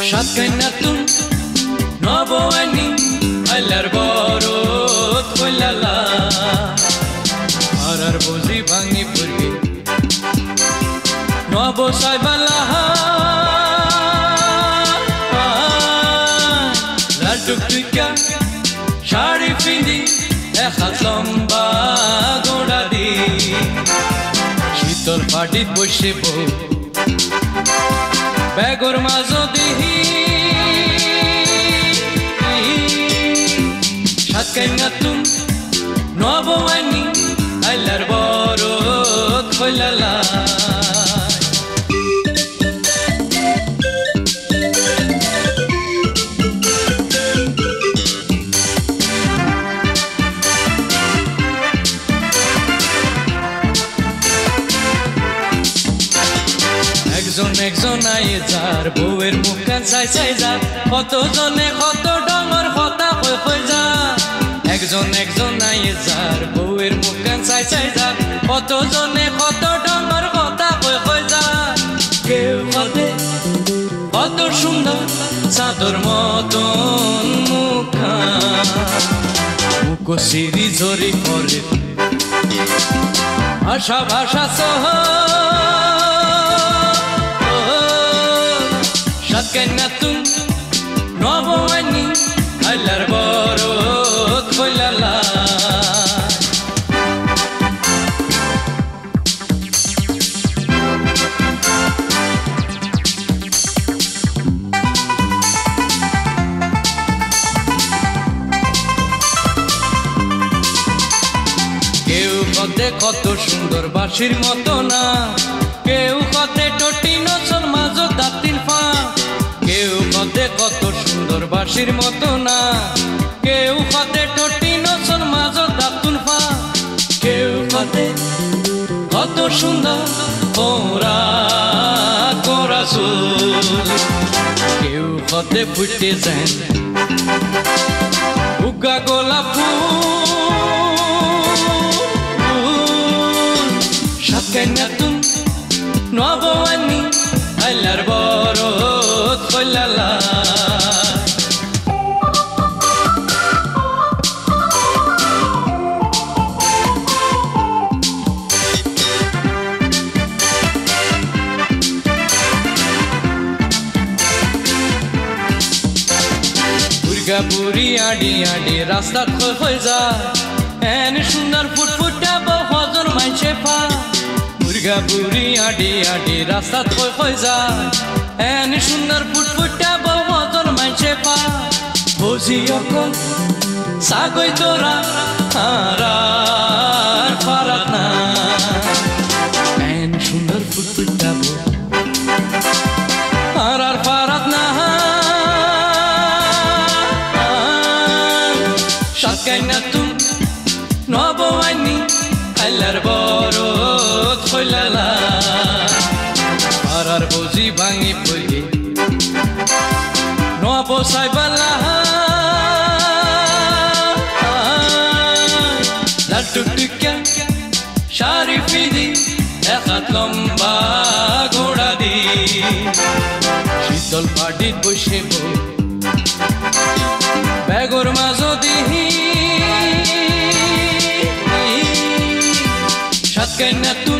সাতকাইনাতুন নবআইনি আইলার বরত কইলালা আর বুঝি ভাঙি পড়বে নব সাইবালা লাটুকা শাড়ি পিন্ধি এখাত লম্বা গোড়া দি শীতল পাটিত বসে বউ বেগর মাজদি সাতকাইনাতুন নবআইনি আইলার বরত কইলালা একজন আয়ে যার বউয়ের মুখখান চাই চাই যা কত জনে কত ডঙর কথা কই কই যা একজন আয়ে যার বউয়ের মুখখান চাই চাই যা কত জনে কত ডঙর কথা কই কই যা কেউ কতে কত সুন্দর চাদর মতন মুখখান মুখশ্রী ঝরি পড়ে ভাষা ভাষা সহ সাতকাইনাতুন নবআইনি আইলার বরত কইলালা কেউ কতে কত সুন্দর বাঁশির মতো না কেউ কতে টটি নচল মাঝো দাঁতির ফা কেউ কতে কত সুন্দর বাঁশির মতো না কেউ কতে টটি নচল মাঝো দাঁতুন ফা কেউ কতে কত সুন্দর কোরা কোরা চুল কেউ কতে ফুটে যায় উগা গোলাপ ফুল সাতকাইনাতুন নবআইনি আইলার বরত কইলালা বুড়গা বুড়ি আডি আডি রাস্তা খই খই যা এন সুন্দর ফুটফুটা বউ হজন মাইছে পা বুড়গা বুড়ি আডি আডি রাস্তা খই খই যা এন সুন্দর ফুটফুটা বউ হজন মাইছে পা বুঝি অকল সাগই তোরা হারার ফারাত না এন সুন্দর ফুটফুটা বউ হারার ফারাত না সাতকাইনাতুন নবআইনি আইলার বরত কইলালা আর বুঝি ভাঙি পড়বে নব সাইবালা লাটুকা শাড়ি পিন্ধি এখাত লম্বা গোড়া দি শীতল পাটিত বসে বউ বেগর মাজদি সাতকাইনাতুন